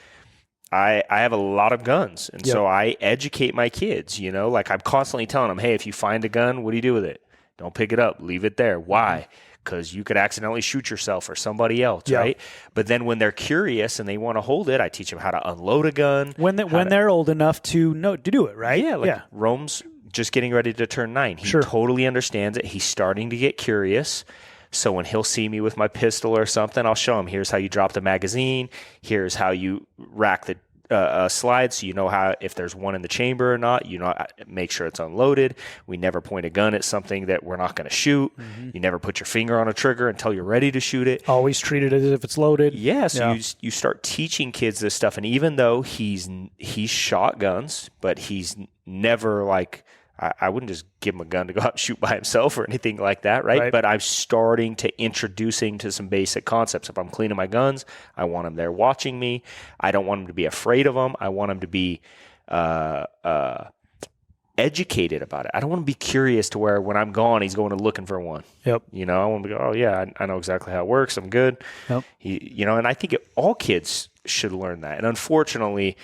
I have a lot of guns. And so I educate my kids, like I'm constantly telling them, hey, if you find a gun, what do you do with it? Don't pick it up. Leave it there. Why? Because you could accidentally shoot yourself or somebody else, right? But then when they're curious and they want to hold it, I teach them how to unload a gun. When they're old enough to do it, right? Yeah, Rome's just getting ready to turn 9. He totally understands it. He's starting to get curious. So when he'll see me with my pistol or something, I'll show him, here's how you drop the magazine. Here's how you rack the slide so you know how, if there's one in the chamber or not, make sure it's unloaded. We never point a gun at something that we're not going to shoot. Mm-hmm. You never put your finger on a trigger until you're ready to shoot it. Always treat it as if it's loaded. Yeah, so you start teaching kids this stuff. And even though he's shot guns, but he's never like, I wouldn't just give him a gun to go out and shoot by himself or anything like that, right? But I'm starting to introducing to some basic concepts. If I'm cleaning my guns, I want him there watching me. I don't want him to be afraid of them. I want him to be educated about it. I don't want him to be curious to where when I'm gone, he's going to looking for one. Yep. I want him to go, oh yeah, I know exactly how it works. I'm good. Yep. And I think all kids should learn that. And unfortunately,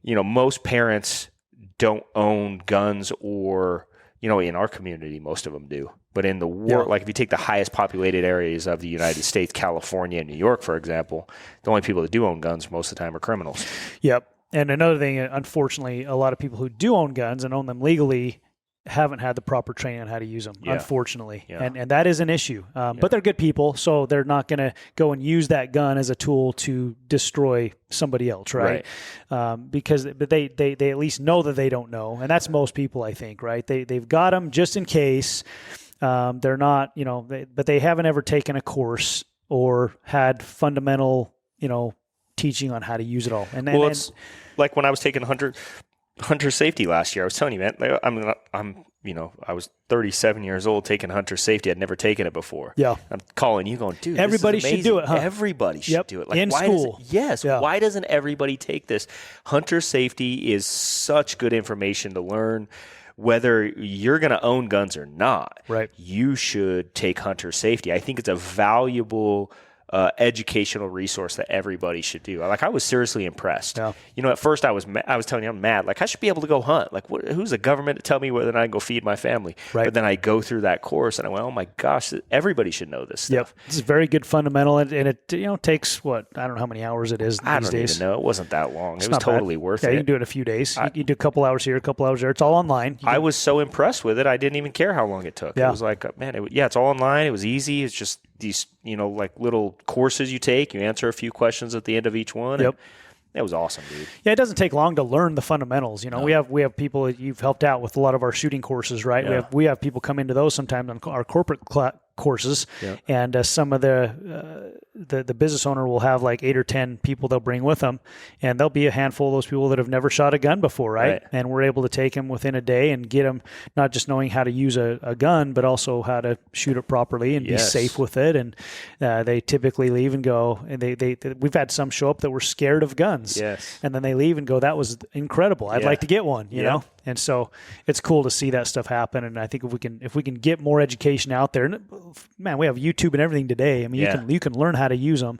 most parents don't own guns, or in our community most of them do, but in the world, like if you take the highest populated areas of the United States, California and New York, for example, the only people that do own guns most of the time are criminals. Yep. And another thing, unfortunately, a lot of people who do own guns and own them legally haven't had the proper training on how to use them, unfortunately. Yeah. And that is an issue. But they're good people, so they're not going to go and use that gun as a tool to destroy somebody else, right? But they at least know that they don't know. And that's most people, I think, right? They've got them just in case. They're not, but they haven't ever taken a course or had fundamental, teaching on how to use it all. It's like when I was taking hunter safety last year. I was telling you, man, I was 37 years old taking hunter safety. I'd never taken it before. Yeah. I'm calling you going, dude, everybody should do it, huh? Everybody should do it. Like, in school. Why doesn't everybody take this? Hunter safety is such good information to learn. Whether you're going to own guns or not, you should take hunter safety. I think it's a valuable educational resource that everybody should do. Like, I was seriously impressed. Yeah. At first I was telling you I'm mad. Like, I should be able to go hunt. Like, who's the government to tell me whether or not I can go feed my family? Right. But then I go through that course and I went, oh my gosh, everybody should know this stuff. Yep. This is very good fundamental, and it takes I don't know how many hours it is these days. I don't even know. It wasn't that long. It was totally worth it. Yeah, you can do it in a few days. You do a couple hours here, a couple hours there. It's all online. I was so impressed with it. I didn't even care how long it took. Yeah. It was like, man, it's all online. It was easy. It's just these, like little courses you take. You answer a few questions at the end of each one. Yep. It was awesome, dude. Yeah, it doesn't take long to learn the fundamentals. No. we have people that you've helped out with a lot of our shooting courses, right? Yeah. We have people come into those sometimes on our corporate courses, and some of the business owner will have like 8 or 10 people they'll bring with them, and there'll be a handful of those people that have never shot a gun before, right? And we're able to take them within a day and get them not just knowing how to use a gun, but also how to shoot it properly and be safe with it. And they typically leave and go, and we've had some show up that were scared of guns, and then they leave and go, that was incredible. I'd like to get one, you know. And so it's cool to see that stuff happen. And I think if we can get more education out there, and man, we have YouTube and everything today. I mean, you can learn how to use them.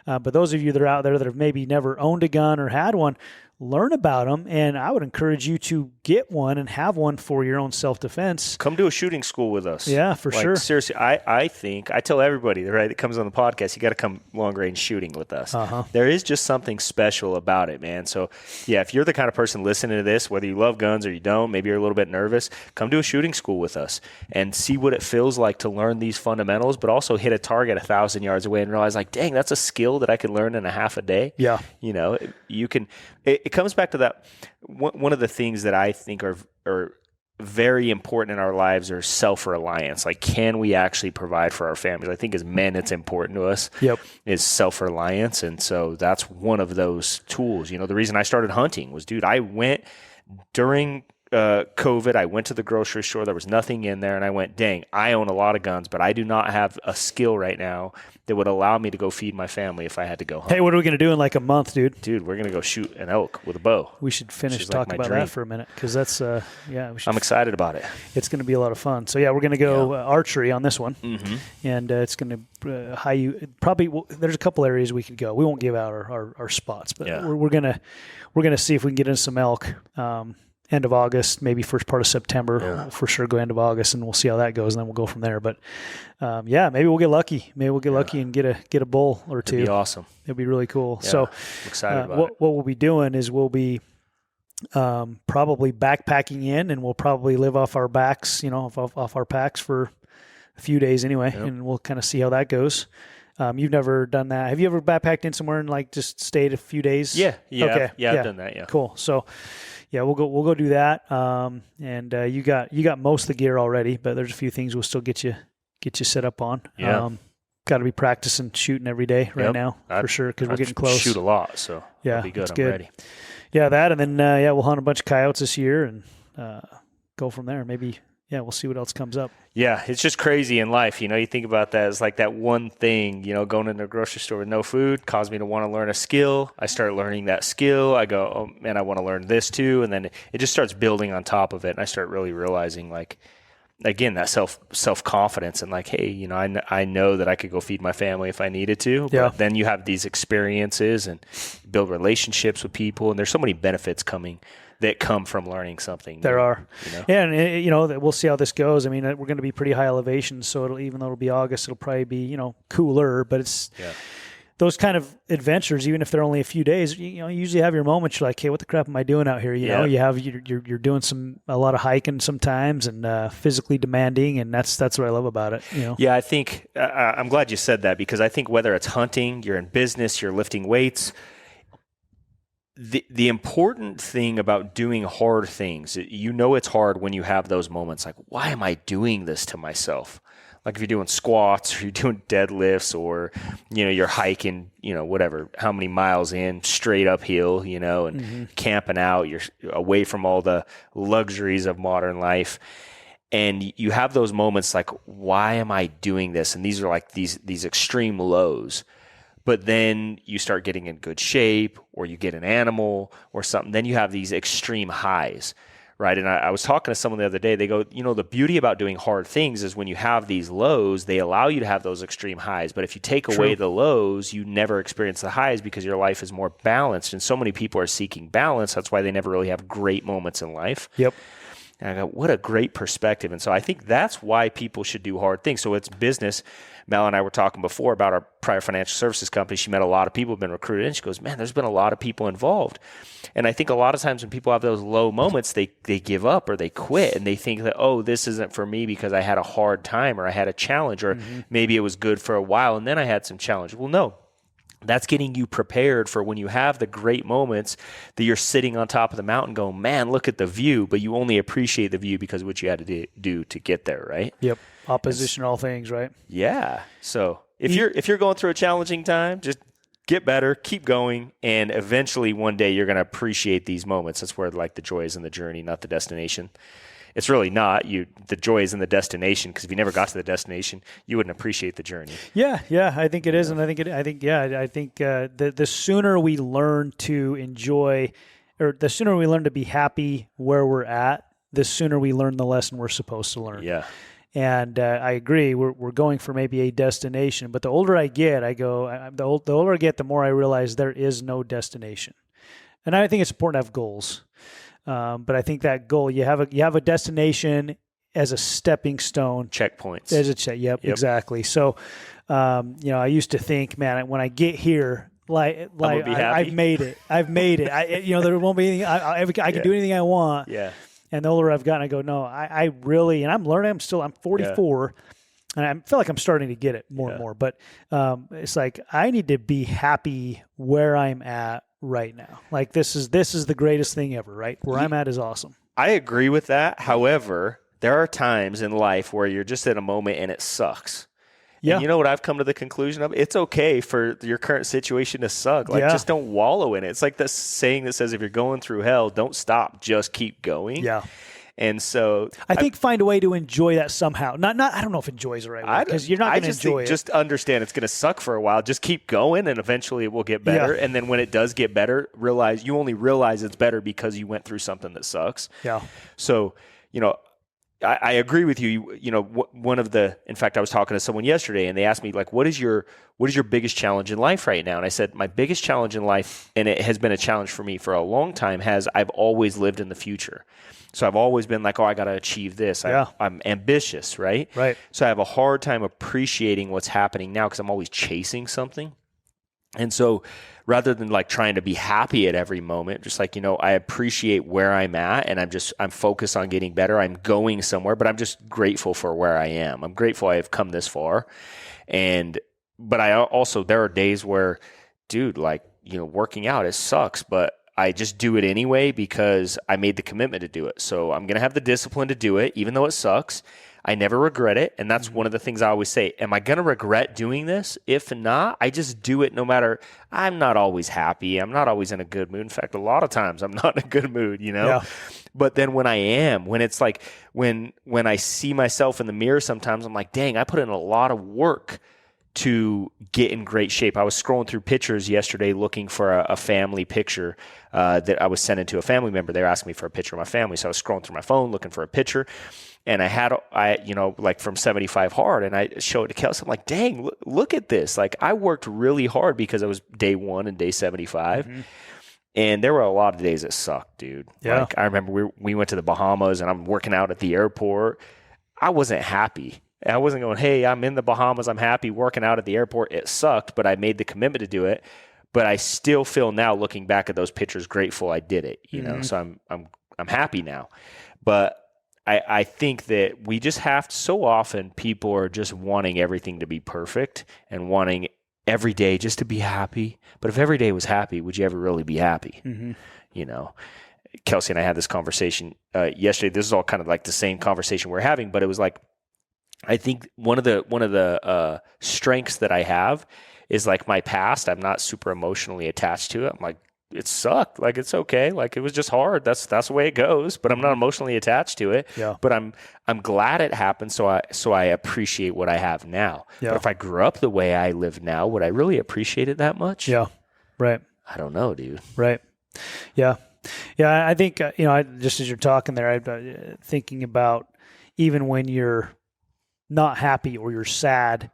But those of you that are out there that have maybe never owned a gun or had one, learn about them. And I would encourage you to get one and have one for your own self-defense. Come to a shooting school with us. Yeah, for sure. Seriously, I tell everybody, right, that comes on the podcast, you got to come long-range shooting with us. There is just something special about it, man. So, yeah, if you're the kind of person listening to this, whether you love guns or you don't, maybe you're a little bit nervous, come to a shooting school with us and see what it feels like to learn these fundamentals, but also hit a target 1,000 yards away and realize, like, dang, that's a skill that I could learn in a half a day. Yeah. You know, you can – it comes back to that – one of the things that I think are very important in our lives are self-reliance. Like, can we actually provide for our families? I think as men, it's important to us is self-reliance. And so that's one of those tools. You know, the reason I started hunting was, dude, I went during COVID, I went to the grocery store. There was nothing in there. And I went, dang, I own a lot of guns, but I do not have a skill right now that would allow me to go feed my family if I had to go home. Hey, what are we going to do in like a month, dude? Dude, we're going to go shoot an elk with a bow. We should finish talking about that for a minute because that's, I'm excited about it. It's going to be a lot of fun. So, yeah, we're going to go archery on this one. And it's going to probably there's a couple areas we could go. We won't give out our spots, but we're going to see if we can get in some elk. End of August, maybe first part of September. We'll for sure go end of August, and we'll see how that goes, and then we'll go from there. But maybe we'll get lucky. Maybe we'll get lucky and get a bull or two. It'd be awesome. It'd be really cool. Yeah, so, I'm excited about it. What we'll be doing is we'll be probably backpacking in, and we'll probably live off our backs, off our packs for a few days anyway, and we'll kind of see how that goes. You've never done that. Have you ever backpacked in somewhere and like just stayed a few days? Yeah. Okay. I've done that. Yeah. Cool. So, yeah, we'll go do that. And you got most of the gear already, but there's a few things we'll still get you set up on. Yeah. Got to be practicing shooting every day now for sure because we're getting close. Shoot a lot, so that'll be good. I'm ready. Yeah, that and then we'll hunt a bunch of coyotes this year and go from there. Maybe. Yeah, we'll see what else comes up. Yeah, it's just crazy in life. You think about that as like that one thing, going into a grocery store with no food caused me to want to learn a skill. I start learning that skill. I go, oh, man, I want to learn this too. And then it just starts building on top of it. And I start really realizing, like, again, that self-confidence and like, hey, I know that I could go feed my family if I needed to. But then you have these experiences and build relationships with people. And there's so many benefits that come from learning something. There are. Yeah, and we'll see how this goes. I mean, we're going to be pretty high elevation, so even though it'll be August, it'll probably be, cooler, but it's those kind of adventures, even if they're only a few days, you usually have your moments. You're like, hey, what the crap am I doing out here? You're doing a lot of hiking sometimes and physically demanding, and that's what I love about it. Yeah, I think I'm glad you said that because I think whether it's hunting, you're in business, you're lifting weights, the important thing about doing hard things, it's hard when you have those moments like, why am I doing this to myself? Like if you're doing squats or you're doing deadlifts or, you're hiking, whatever, how many miles in straight uphill, and camping out, you're away from all the luxuries of modern life. And you have those moments like, why am I doing this? And these are like these extreme lows. But then you start getting in good shape or you get an animal or something. Then you have these extreme highs, right? And I was talking to someone the other day. They go, the beauty about doing hard things is when you have these lows, they allow you to have those extreme highs. But if you take away the lows, you never experience the highs because your life is more balanced. And so many people are seeking balance. That's why they never really have great moments in life. Yep. And I go, what a great perspective. And so I think that's why people should do hard things. So it's business. Mel and I were talking before about our prior financial services company. She met a lot of people who've been recruited, and she goes, man, there's been a lot of people involved. And I think a lot of times when people have those low moments, they give up or they quit, and they think that, oh, this isn't for me because I had a hard time or I had a challenge or maybe it was good for a while and then I had some challenge. Well, no. That's getting you prepared for when you have the great moments that you're sitting on top of the mountain going, man, look at the view, but you only appreciate the view because of what you had to do to get there, right? Yep. Opposition, all things, right? Yeah. So if you're going through a challenging time, just get better, keep going, and eventually one day you're going to appreciate these moments. That's where like the joy is in the journey, not the destination. It's really not. The joy is in the destination because if you never got to the destination, you wouldn't appreciate the journey. Yeah, I think it is, and I think the sooner we learn to enjoy, or the sooner we learn to be happy where we're at, the sooner we learn the lesson we're supposed to learn. Yeah. And I agree. We're going for maybe a destination, but the older I get, the older I get, the more I realize there is no destination. And I think it's important to have goals. But I think that goal, you have a destination as a stepping stone. Checkpoints. Yep, exactly. So, I used to think, man, when I get here, I've made it. There won't be anything. I can do anything I want. Yeah. And the older I've gotten, I go, no, I really, and I'm learning. I'm 44, and I feel like I'm starting to get it more and more. But it's like I need to be happy where I'm at right now. Like this is the greatest thing ever, right? Where I'm at is awesome. I agree with that. However, there are times in life where you're just at a moment and it sucks. Yeah. And you know what I've come to the conclusion of? It's okay for your current situation to suck. Like, just don't wallow in it. It's like the saying that says, if you're going through hell, don't stop, just keep going. Yeah. And so I think find a way to enjoy that somehow. Not I don't know if enjoy is the right word, because you're not going to enjoy it. Just understand it's going to suck for a while. Just keep going, and eventually it will get better. Yeah. And then when it does get better, you only realize it's better because you went through something that sucks. Yeah. So, I agree with you. In fact, I was talking to someone yesterday and they asked me, like, what is your biggest challenge in life right now? And I said, my biggest challenge in life, and it has been a challenge for me for a long time, I've always lived in the future. So I've always been like, I got to achieve this. I'm ambitious, right? Right. So I have a hard time appreciating what's happening now because I'm always chasing something. And so rather than like trying to be happy at every moment, just like, I appreciate where I'm at and I'm focused on getting better. I'm going somewhere, but I'm just grateful for where I am. I'm grateful I have come this far. But I also, there are days where, dude, like, working out, it sucks, but I just do it anyway because I made the commitment to do it. So I'm going to have the discipline to do it, even though it sucks. I never regret it. And that's one of the things I always say. Am I going to regret doing this? If not, I just do it no matter. I'm not always happy. I'm not always in a good mood. In fact, a lot of times I'm not in a good mood, Yeah. But then when I am, when it's like, when I see myself in the mirror, sometimes I'm like, dang, I put in a lot of work to get in great shape. I was scrolling through pictures yesterday looking for a family picture that I was sending to a family member. They were asking me for a picture of my family. So I was scrolling through my phone looking for a picture. And I like from 75 hard, and I showed it to Kelsey. I'm like, dang, look at this. Like, I worked really hard because it was day 1 and day 75. Mm-hmm. And there were a lot of days that sucked, dude. Yeah. Like, I remember we went to the Bahamas and I'm working out at the airport. I wasn't happy. I wasn't going, hey, I'm in the Bahamas. I'm happy working out at the airport. It sucked, but I made the commitment to do it. But I still feel now, looking back at those pictures, grateful I did it. Mm-hmm. So I'm happy now. But I think that we just have to, so often people are just wanting everything to be perfect and wanting every day just to be happy. But if every day was happy, would you ever really be happy? Mm-hmm. Kelsey and I had this conversation yesterday. This is all kind of like the same conversation we're having, but it was like, I think one of the strengths that I have is like my past. I'm not super emotionally attached to it. I'm like, it sucked. Like, it's okay. Like, it was just hard. That's the way it goes, but I'm not emotionally attached to it. Yeah. But I'm glad it happened. So I appreciate what I have now. Yeah. But if I grew up the way I live now, would I really appreciate it that much? Yeah. Right. I don't know, dude. Right. Yeah. Yeah. I think, just as you're talking there, I'm thinking about even when you're not happy or you're sad,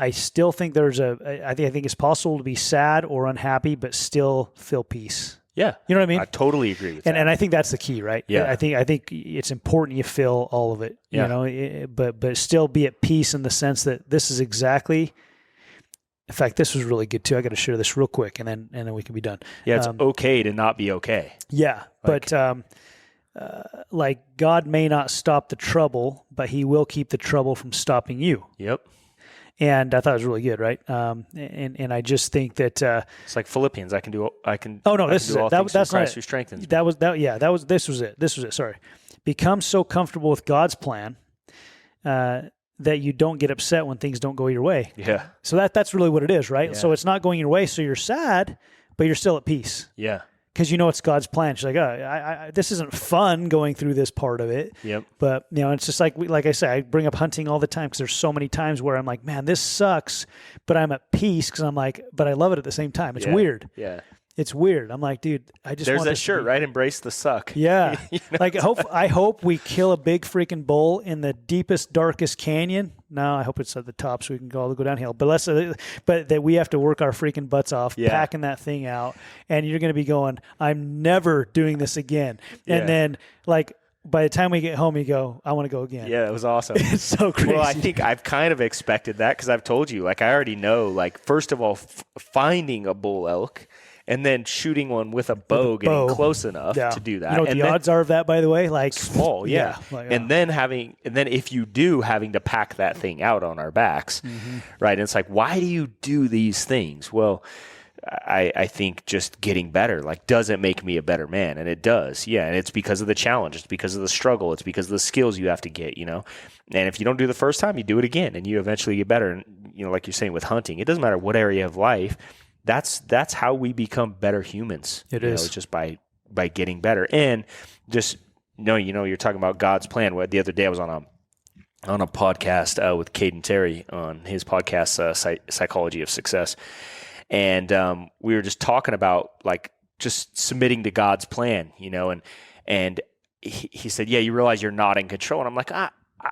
I still think I think it's possible to be sad or unhappy, but still feel peace. Yeah. You know what I mean? I totally agree with that. And I think that's the key, right? Yeah. I think it's important you feel all of it, but still be at peace in the sense that this is exactly, in fact, this was really good too. I got to share this real quick and then we can be done. Yeah. It's okay to not be okay. Yeah. But like God may not stop the trouble, but he will keep the trouble from stopping you. Yep. And I thought it was really good, right? And I just think that it's like Philippians. I can do. Oh no, this is it. That's Christ who strengthens me. This was it. Sorry. Become so comfortable with God's plan that you don't get upset when things don't go your way. Yeah. So that's really what it is, right? Yeah. So it's not going your way, so you're sad, but you're still at peace. Yeah. Because it's God's plan. She's like, this isn't fun going through this part of it. Yep. But it's just like I say, I bring up hunting all the time because there's so many times where I'm like, man, this sucks, but I'm at peace because I'm like, but I love it at the same time. It's weird. Yeah. It's weird. I'm like, dude, I just There's want that this to shirt, be- right? Embrace the suck. Yeah. You know? Like I hope we kill a big freaking bull in the deepest, darkest canyon. No, I hope it's at the top so we can go downhill. But but that we have to work our freaking butts off packing that thing out, and you're going to be going, I'm never doing this again. Yeah. And then like by the time we get home, you go, I want to go again. Yeah, it was awesome. It's so crazy. Well, I think I've kind of expected that because I've told you, like I already know, like first of all, finding a bull elk. And then shooting one with a bow, getting close enough to do that. You know what and the odds are of that, by the way? Like small, yeah. Like, and then if you do, having to pack that thing out on our backs, right? And it's like, why do you do these things? Well, I think just getting better, like, does it make me a better man? And it does, yeah. And it's because of the challenge. It's because of the struggle. It's because of the skills you have to get, you know. And if you don't do the first time, you do it again, and you eventually get better. And you know, like you're saying with hunting, it doesn't matter what area of life. That's how we become better humans. It is just by getting better. And just you're talking about God's plan. The other day I was on a podcast with Caden Terry on his podcast, Psychology of Success, and we were just talking about like just submitting to God's plan, you know, and he said, yeah, you realize you're not in control, and I'm like,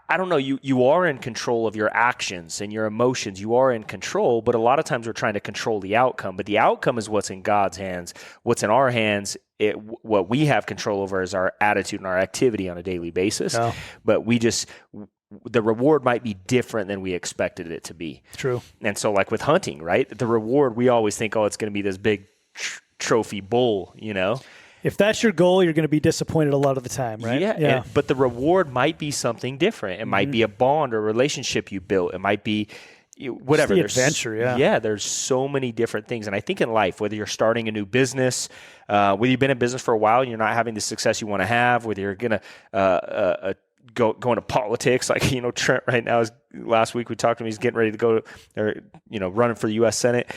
I don't know. You are in control of your actions and your emotions. You are in control, but a lot of times we're trying to control the outcome. But the outcome is what's in God's hands. What's in our hands, what we have control over is our attitude and our activity on a daily basis. Oh. But the reward might be different than we expected it to be. True. And so like with hunting, right? The reward, we always think, it's going to be this big trophy bull, you know? If that's your goal, you're going to be disappointed a lot of the time, right? Yeah. But the reward might be something different. It might be a bond or a relationship you built. It might be whatever. It's the adventure, Yeah, there's so many different things. And I think in life, whether you're starting a new business, whether you've been in business for a while and you're not having the success you want to have, whether you're going to go into politics, like, you know, Trent right now last week we talked to him, he's getting ready to go, running for the U.S. Senate.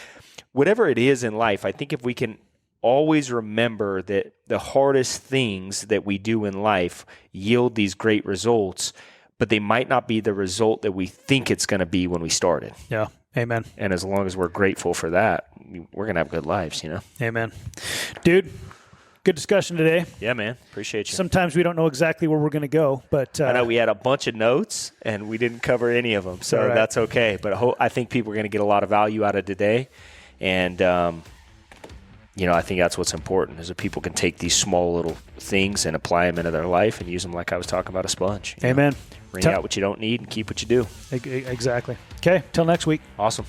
Whatever it is in life, I think if we can always remember that the hardest things that we do in life yield these great results, but they might not be the result that we think it's going to be when we started. Yeah. Amen. And as long as we're grateful for that, we're going to have good lives, you know? Amen. Dude, good discussion today. Yeah, man. Appreciate you. Sometimes we don't know exactly where we're going to go, but I know we had a bunch of notes and we didn't cover any of them, so that's okay. But I think people are going to get a lot of value out of today. And, I think that's what's important is that people can take these small little things and apply them into their life and use them like I was talking about a sponge. Amen. Wring out what you don't need and keep what you do. Exactly. Okay. Till next week. Awesome.